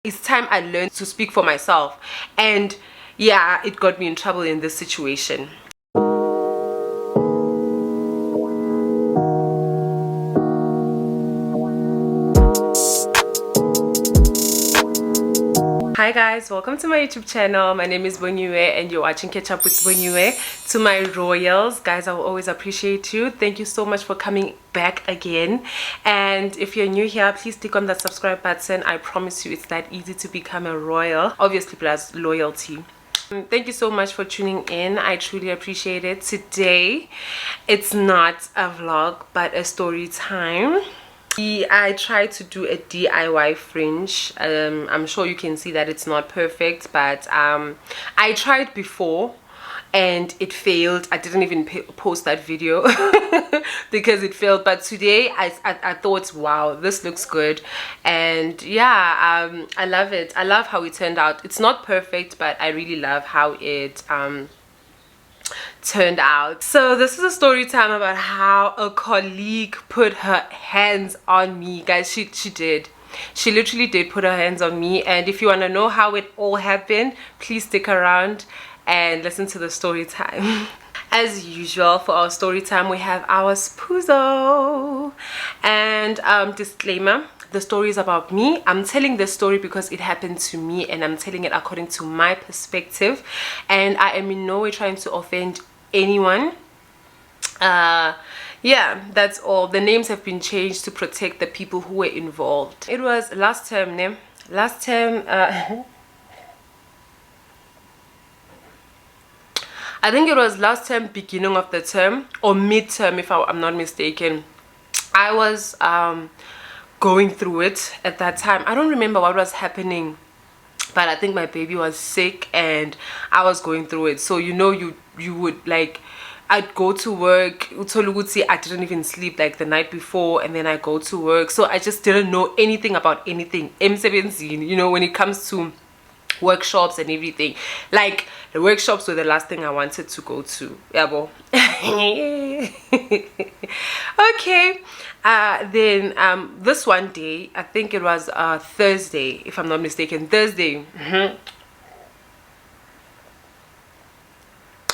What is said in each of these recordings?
It's time I learned to speak for myself. And yeah, it got me in trouble in this situation. Hi guys, welcome to my YouTube channel. My name is Bonyue and you're watching Catch Up with Bonyue. To my royals, guys, I will always appreciate you. Thank you so much for coming back again. And if you're new here, please click on that subscribe button. I promise you it's that easy to become a royal, obviously plus loyalty. Thank you so much for tuning in. I truly appreciate it. Today it's not a vlog but a story time. I tried to do a DIY fringe. I'm sure you can see that it's not perfect, but I tried before and it failed. I didn't even post that video because it failed, but today I thought, wow, this looks good. And yeah, I love it. I love how it turned out. It's not perfect, but I really love how it turned out. So this is a story time about how a colleague put her hands on me, guys. She did. She literally did put her hands on me. And if you want to know how it all happened, please stick around and listen to the story time. As usual, for our story time we have our spoozo. And disclaimer, the story is about me. I'm telling this story because it happened to me and I'm telling it according to my perspective, and I am in no way trying to offend anyone. Yeah, that's all. The names have been changed to protect the people who were involved. It was last term, ne? Last term, I think it was last term, beginning of the term or mid-term if I'm not mistaken. I was going through it at that time. I don't remember what was happening, but I think my baby was sick and I was going through it. So you know, you would like, I'd go to work, I didn't even sleep like the night before, and then I go to work. So I just didn't know anything about anything. M17, you know, when it comes to workshops and everything. Like the workshops were the last thing I wanted to go to. Yabo. Okay. Then this one day, I think it was Thursday, if I'm not mistaken. Thursday.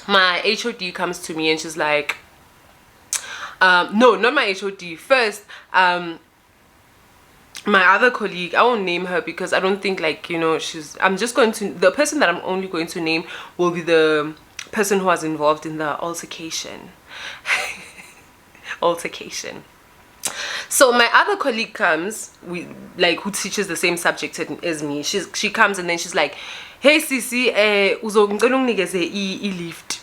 My HOD comes to me and she's like, no, not my HOD. First, my other colleague, I won't name her because I don't think, like, you know, I'm just going to, the person that I'm only going to name will be the person who was involved in the altercation. Altercation. So my other colleague comes, who teaches the same subject as me. She comes and then she's like, hey Sisi, ngicela unginikeze i-lift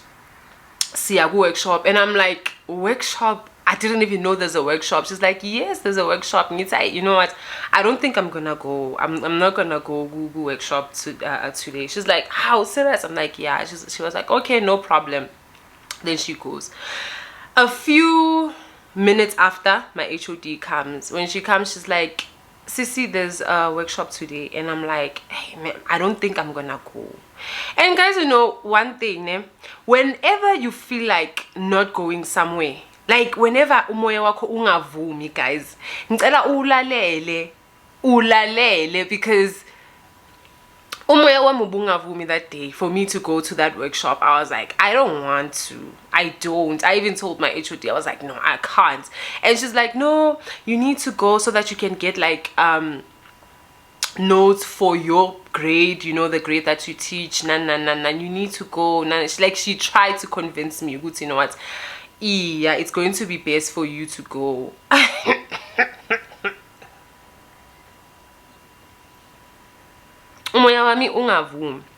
siya workshop. And I'm like, workshop? I didn't even know there's a workshop. She's like, yes, there's a workshop. And it's like, you know what, I don't think I'm gonna go. I'm not gonna go Google workshop today. She's like, how serious? I'm like, yeah. She was like, okay, no problem. Then she goes. A few minutes after, my HOD comes. When she comes, she's like, Sissy, there's a workshop today. And I'm like, hey man, I don't think I'm gonna go. And guys, you know one thing, whenever you feel like not going somewhere, like whenever umoya wako ungavumi, guys, ngicela ulalele, because umoya wami ubungavumi that day for me to go to that workshop. I was like, I don't want to. I even told my HOD, I was like, no, I can't. And she's like, no, you need to go so that you can get like notes for your grade, you know, the grade that you teach. You need to go. She tried to convince me, you know what, yeah, it's going to be best for you to go. I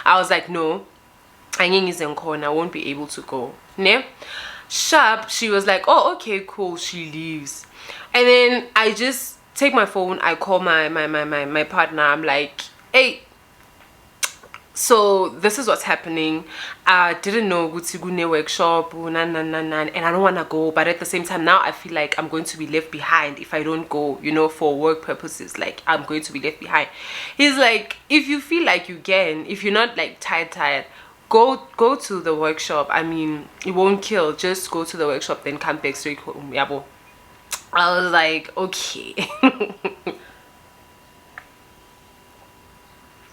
was like, no, I won't be able to go. Ne? Sharp, she was like, oh, okay, cool. She leaves. And then I just take my phone, I call my partner. I'm like, hey, so this is what's happening. I didn't know Gutsigune workshop, and I don't want to go, but at the same time now I feel like I'm going to be left behind if I don't go, you know, for work purposes. Like, I'm going to be left behind. He's like, if you feel like you can, if you're not like tired, go to the workshop. I mean, it won't kill. Just go to the workshop, then come back straight home. Yabo. I was like, okay.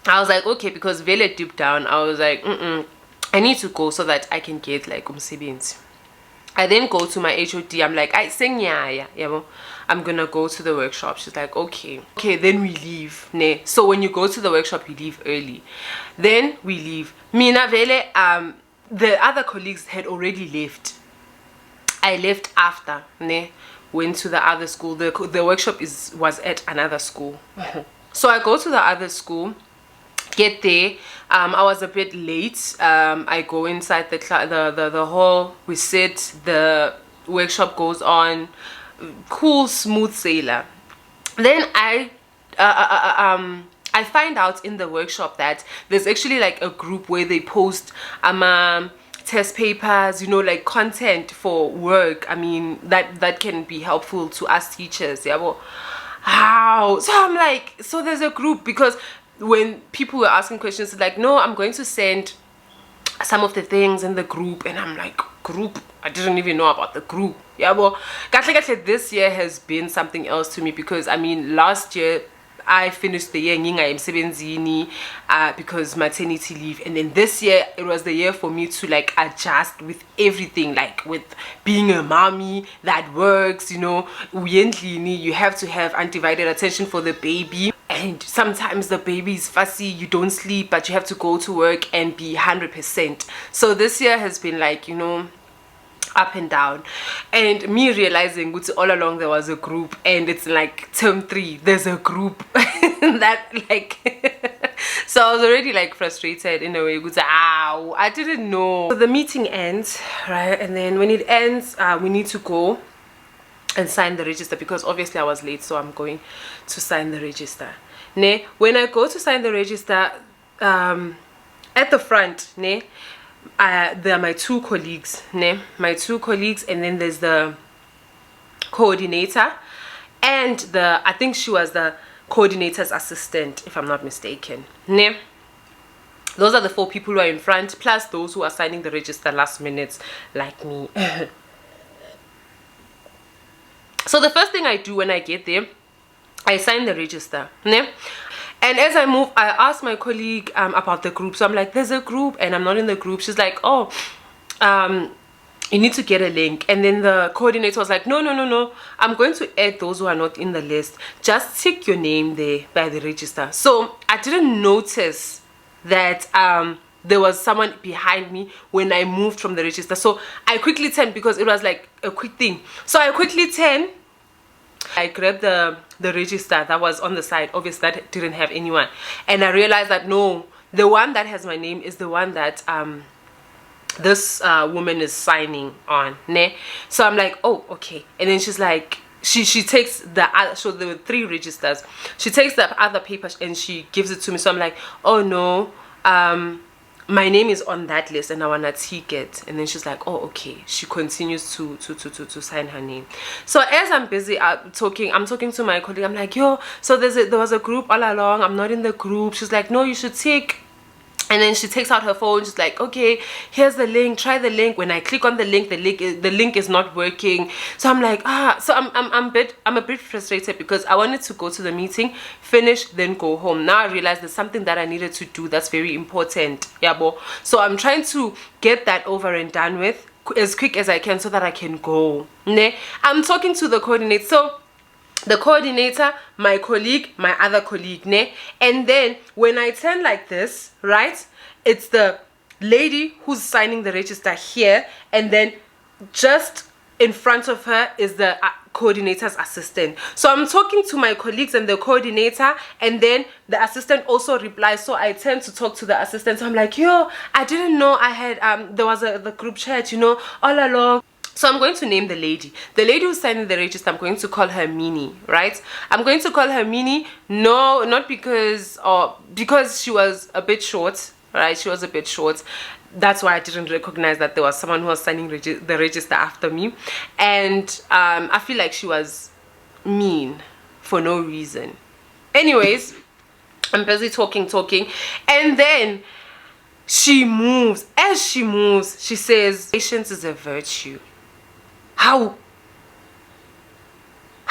I was like, okay, because vele deep down I was like, I need to go so that I can get like umsebenzi. I then go to my HOD. I'm like, I sing yeah, I'm gonna go to the workshop. She's like, okay, then we leave. Ne. So when you go to the workshop, you leave early. Then we leave. Mina vele, the other colleagues had already left. I left after, ne, went to the other school. The workshop was at another school. So I go to the other school, get there. I was a bit late. I go inside the hall. We sit. The workshop goes on. Cool, smooth sailor. Then I find out in the workshop that there's actually like a group where they post test papers, you know, like content for work. I mean, that can be helpful to us teachers. Yeah, well, how? So I'm like, so there's a group, because when people were asking questions, like, no, I'm going to send some of the things in the group. And I'm like, group? I didn't even know about the group. Yeah, well, this year has been something else to me, because I mean, last year I finished the year because maternity leave, and then this year it was the year for me to like adjust with everything, like with being a mommy that works, you know. You have to have undivided attention for the baby, and sometimes the baby is fussy, you don't sleep, but you have to go to work and be 100%. So this year has been like, you know, up and down, and me realizing all along there was a group, and it's like term 3 there's a group that like so I was already like frustrated in a way. Ow, I didn't know. So the meeting ends, right? And then when it ends, we need to go and sign the register, because obviously I was late, so I'm going to sign the register. Ne, when I go to sign the register, at the front, ne, there are my 2 colleagues, ne? My 2 colleagues, and then there's the coordinator, and I think she was the coordinator's assistant, if I'm not mistaken, ne? Those are the 4 people who are in front, plus those who are signing the register last minute, like me. So the first thing I do when I get there, I sign the register, ne? And as I move, I ask my colleague about the group. So I'm like, there's a group and I'm not in the group. She's like, oh, you need to get a link. And then the coordinator was like, no, I'm going to add those who are not in the list. Just tick your name there by the register. So I didn't notice that there was someone behind me when I moved from the register. So I quickly turned, because it was like a quick thing. So I quickly turned. I grabbed the register that was on the side, obviously that didn't have anyone, and I realized that no, the one that has my name is the one that this woman is signing on, ne? So I'm like, oh, okay. And then she's like, she takes the other, so there were 3 registers, she takes the other paper and she gives it to me. So I'm like, oh no, my name is on that list and I want to tick it. And then she's like, oh, okay. She continues to sign her name. So as I'm busy I'm talking to my colleague. I'm like, yo, so there was a group all along, I'm not in the group. She's like, no, you should tick. And then she takes out her phone. She's like, okay, here's the link, try the link. When I click on the link, the link is not working. So I'm like, so I'm a bit frustrated, because I wanted to go to the meeting, finish, then go home. Now I realize there's something that I needed to do that's very important. Yeah, bo. So I'm trying to get that over and done with as quick as I can so that I can go. Ne? I'm talking to the coordinator. So the coordinator, my colleague, my other colleague, ne? And then when I turn like this, right, it's the lady who's signing the register here, and then just in front of her is the coordinator's assistant. So I'm talking to my colleagues and the coordinator, and then the assistant also replies. So I tend to talk to the assistant. So I'm like, yo, I didn't know I had there was the group chat, you know, all along. So I'm going to name the lady who's signing the register. I'm going to call her Minnie, right? I'm going to call her Minnie. No, not because she was a bit short, right? She was a bit short. That's why I didn't recognize that there was someone who was signing the register after me. And I feel like she was mean for no reason. Anyways, I'm busy talking, and then she moves. As she moves, she says, patience is a virtue. How?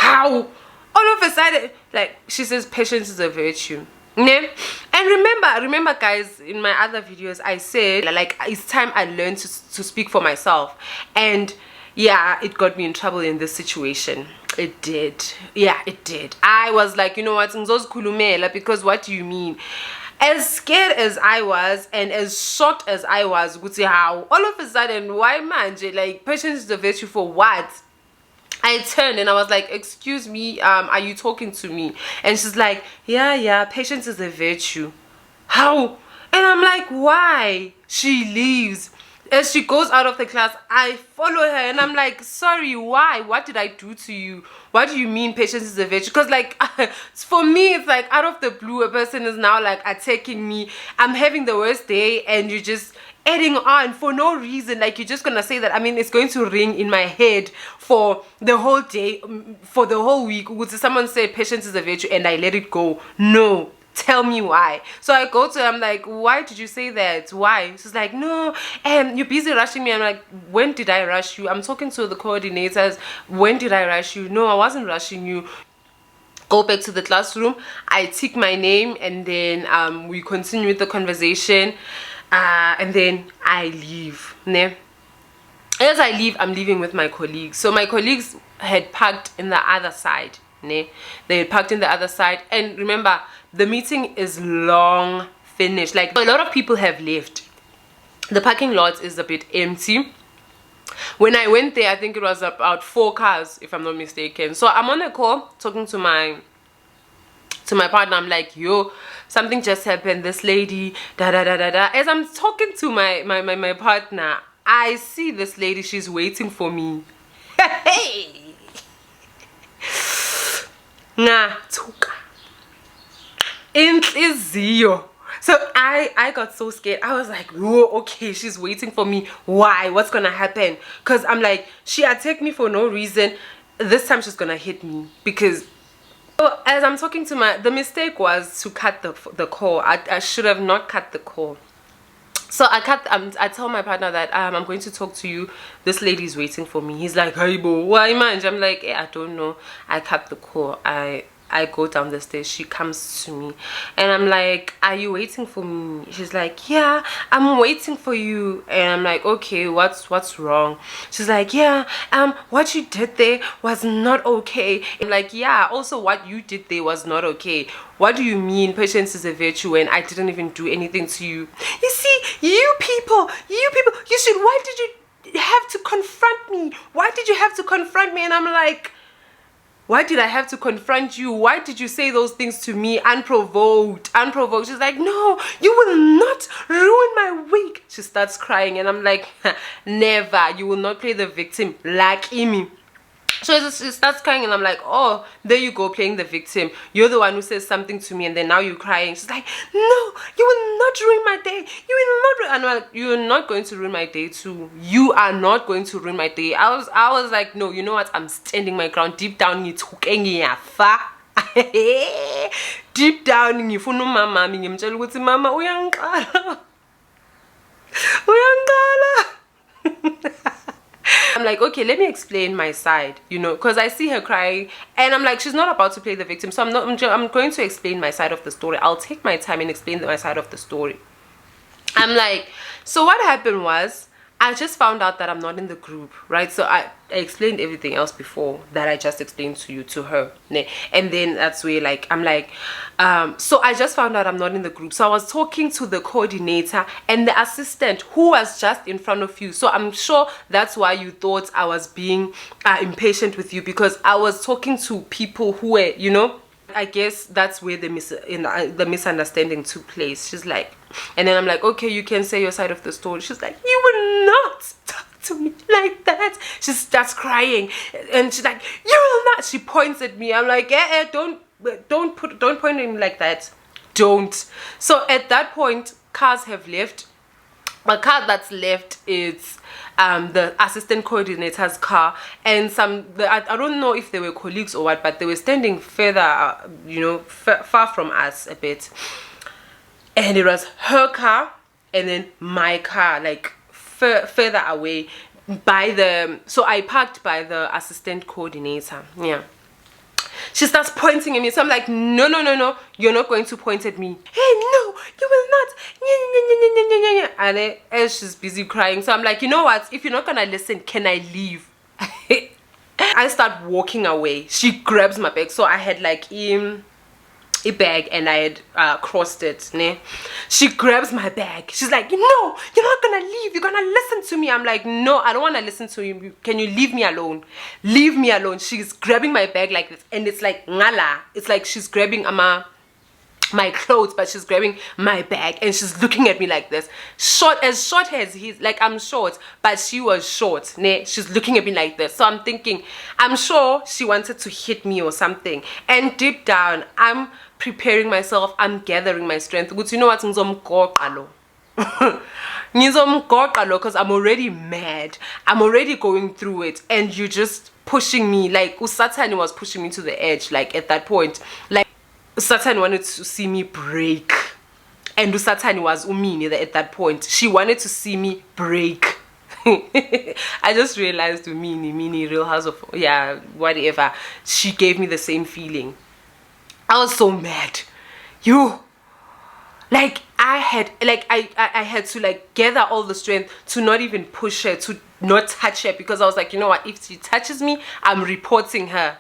All of a sudden, like, she says patience is a virtue. Yeah. And remember guys, in my other videos I said like it's time I learned to speak for myself. And yeah, it got me in trouble in this situation. It did. Yeah, it did. I was like, you know what, ngizozikhulumela, because what do you mean? As scared as I was and as shocked as I was, how all of a sudden, why manje, like, patience is the virtue for what? I turned and I was like, excuse me, are you talking to me? And she's like, yeah, patience is a virtue. How? And I'm like, why? She leaves. As she goes out of the class, I follow her and I'm like, sorry, why? What did I do to you? What do you mean patience is a virtue? Because like, for me, it's like out of the blue, a person is now like attacking me. I'm having the worst day and you just adding on for no reason. Like, you're just gonna say that. I mean, it's going to ring in my head for the whole day, for the whole week. Would someone say patience is a virtue and I let it go? No, tell me why. So I go to her, I'm like, why did you say that? Why? She's like, no, you're busy rushing me. I'm like, when did I rush you? I'm talking to the coordinators. When did I rush you? No, I wasn't rushing you. Go back to the classroom, I tick my name, and then we continue with the conversation, and then I leave. Ne? As I leave, I'm leaving with my colleagues. So my colleagues had parked in the other side. Ne? They had parked in the other side, and remember, the meeting is long finished. Like, a lot of people have left. The parking lot is a bit empty. When I went there, I think it was about 4 cars, if I'm not mistaken. So I'm on a call talking to my partner. I'm like, yo, something just happened. This lady, da da da da da. As I'm talking to my partner, I see this lady. She's waiting for me. Hey, nah, tuka. Inhliziyo. So I got so scared. I was like, whoa, okay, she's waiting for me. Why? What's gonna happen? Because I'm like, she attacked me for no reason. This time she's gonna hit me. Because so as I'm talking to the mistake was to cut the call. I should have not cut the call. So I tell my partner that I'm going to talk to you. This lady is waiting for me. He's like, Haibo, why man? I'm like, I don't know. I cut the call. I go down the stairs. She comes to me and I'm like, are you waiting for me? She's like, yeah, I'm waiting for you. And I'm like, okay, what's wrong? She's like, yeah, what you did there was not okay. I'm like, yeah, also what you did there was not okay. What do you mean patience is a virtue when I didn't even do anything to you? You see, you people, you should, why did you have to confront me? Why did you have to confront me? And I'm like, why did I have to confront you? Why did you say those things to me unprovoked? Unprovoked. She's like, no, you will not ruin my week. She starts crying and I'm like, never. You will not play the victim like me. So she starts crying and I'm like, oh, there you go, playing the victim. You're the one who says something to me and then now you're crying. She's like, no, you will not ruin my day. You will not. And I'm like, you're not going to ruin my day too. You are not going to ruin my day. I was like, no, you know what? I'm standing my ground. Deep down, deep down, ngifuna umama ngimtshela ukuthi mama uyangqala. I'm like, okay, let me explain my side, you know, because I see her crying and I'm like, she's not about to play the victim. So I'm going to explain my side of the story. I'll take my time and explain my side of the story. I'm like, so what happened was, I just found out that I'm not in the group, right? So I explained everything else before that I just explained to you, to her. And then that's where like, I'm like, so I just found out I'm not in the group. So I was talking to the coordinator and the assistant who was just in front of you. So I'm sure that's why you thought I was being impatient with you, because I was talking to people who were, you know, I guess that's where the misunderstanding took place. She's like, and then I'm like, okay, you can say your side of the story. She's like, you will not talk to me like that. She starts crying and she's like, you will not. She points at me. I'm like, don't point at me like that. Don't. So at that point, cars have left. A car that's left is the assistant coordinator's car, and I don't know if they were colleagues or what, but they were standing further, you know, far from us a bit. And it was her car and then my car, like further away by the, so I parked by the assistant coordinator. Yeah. She starts pointing at me. So I'm like, no, no, no, no, you're not going to point at me. Hey, no, you will not. And she's busy crying. So I'm like, you know what? If you're not gonna listen, can I leave? I start walking away. She grabs my bag. So I had like a bag and I had crossed it. Ne? She grabs my bag. She's like, no, you're not gonna leave. You're gonna listen to me. I'm like, no, I don't want to listen to you. Can you leave me alone? Leave me alone. She's grabbing my bag like this, and it's like ngala. It's like she's grabbing my clothes, but she's grabbing my bag and she's looking at me like this. Short as he's like, I'm short, but she was short. Ne? She's looking at me like this. So I'm thinking, I'm sure she wanted to hit me or something. And deep down, I'm preparing myself. I'm gathering my strength. But you know what? Because I'm already mad. I'm already going through it, and you just pushing me. Like Usatani was pushing me to the edge. Like at that point, like Satan wanted to see me break, and Satan was umini at that point. She wanted to see me break. I just realized mini Real House of, yeah, whatever. She gave me the same feeling. I was so mad. Like I had to like gather all the strength to not even push her, to not touch her, because I was like, you know what, if she touches me, I'm reporting her.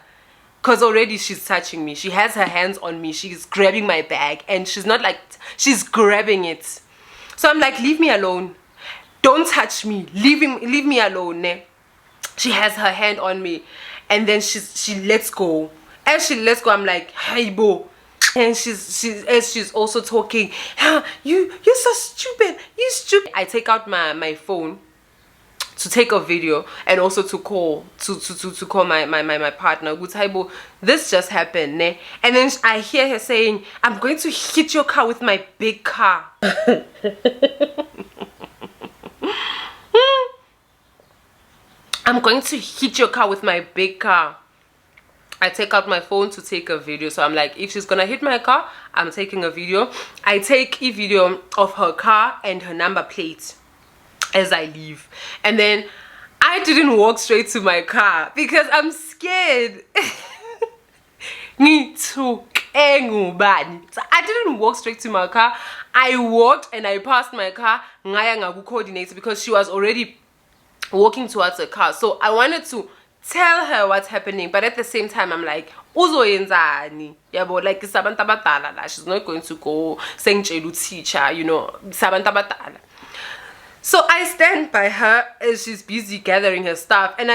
Because already she's touching me. She has her hands on me. She's grabbing my bag. And she's not like, she's grabbing it. So I'm like, leave me alone. Don't touch me. Leave me alone. Ne? She has her hand on me. And then she lets go. As she lets go, I'm like, Haibo. And she's also talking, you're so stupid. You stupid. I take out my phone to take a video and also to call my partner. Haibo, this just happened, ne? And then I hear her saying, I'm going to hit your car with my big car. I'm going to hit your car with my big car. I take out my phone to take a video. So I'm like, if she's gonna hit my car, I'm taking a video. I take a video of her car and her number plate as I leave. And then I didn't walk straight to my car because I'm scared. Me too. So I didn't walk straight to my car. I walked and I passed my car coordinator, because she was already walking towards the car. So I wanted to tell her what's happening, but at the same time I'm like, uzoyenzani? Yabo, like sabantu abadala, she's not going to go saying teacher, you know, sabantu abadala. So I stand by her as she's busy gathering her stuff, and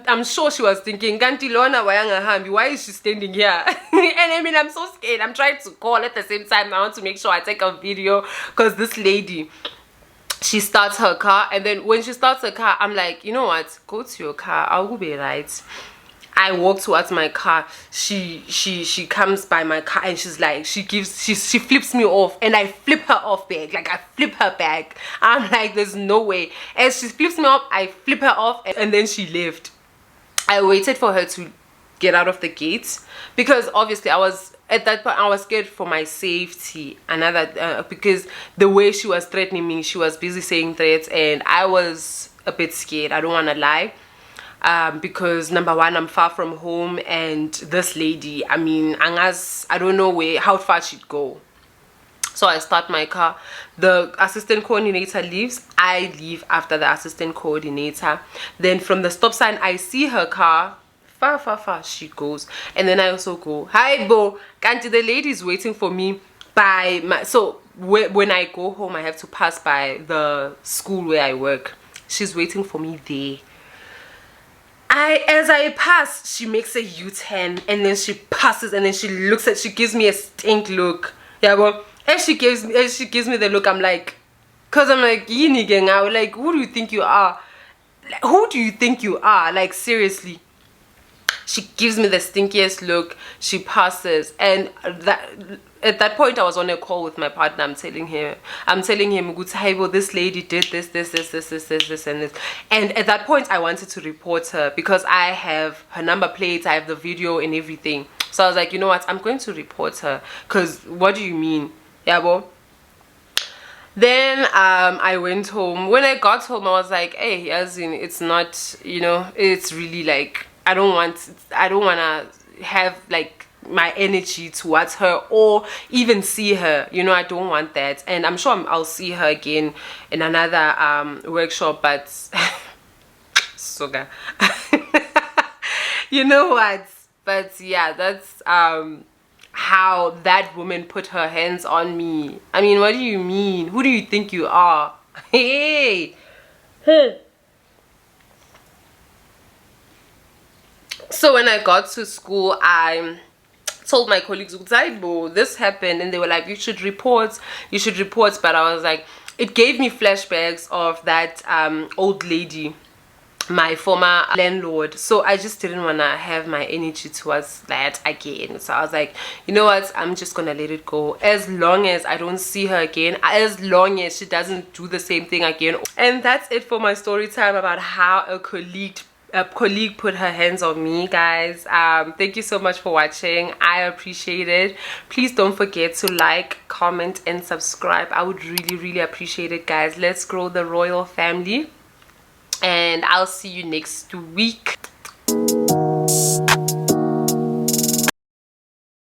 I'm sure she was thinking, Ganti Lona wayanga hambi, why is she standing here? And I mean, I'm so scared. I'm trying to call at the same time. I want to make sure I take a video, because this lady, she starts her car, and then when she starts her car, I'm like, you know what? Go to your car. I'll be right. I walk towards my car. She comes by my car and she's like, she flips me off, and I flip her off back. Like I flip her back. I'm like, there's no way. As she flips me off, I flip her off, and then she left. I waited for her to get out of the gate, because obviously at that point I was scared for my safety. Because the way she was threatening me, she was busy saying threats, and I was a bit scared. I don't want to lie. Because number one, I'm far from home, and this lady, I mean, I don't know how far she'd go. So I start my car. The assistant coordinator leaves. I leave after the assistant coordinator. Then from the stop sign, I see her car. Far she goes, and then I also go, Haibo, Kanti, the lady's waiting for me by my. So when I go home, I have to pass by the school where I work. She's waiting for me there. As I pass, she makes a U-turn, and then she passes, and then she gives me a stink look. Yeah, well, as she gives me the look, I'm like, yini gang, I was like, who do you think you are? Who do you think you are? Like, seriously. She gives me the stinkiest look. She passes, and at that point I was on a call with my partner. I'm telling him, Haibo, this lady did this, and this. And at that point I wanted to report her, because I have her number plate, I have the video and everything. So I was like, you know what, I'm going to report her, because what do you mean? Yeah, well. Then I went home. When I got home, I was like, hey, as in, it's not, you know, it's really like, I don't want to have like my energy towards her or even see her. You know, I don't want that. And I'm sure I'll see her again in another workshop, but sugar. You know what? But yeah, that's how that woman put her hands on me. I mean, what do you mean? Who do you think you are? Hey. So when I got to school, I told my colleagues, Haibo, this happened, and they were like, you should report. But I was like, it gave me flashbacks of that old lady, my former landlord. So I just didn't want to have my energy towards that again. So I was like, you know what, I'm just gonna let it go, as long as I don't see her again, as long as she doesn't do the same thing again. And that's it for my story time about how a colleague put her hands on me, guys. Thank you so much for watching. I appreciate it. Please don't forget to like, comment, and subscribe. I would really appreciate it, guys. Let's grow the royal family, and I'll see you next week.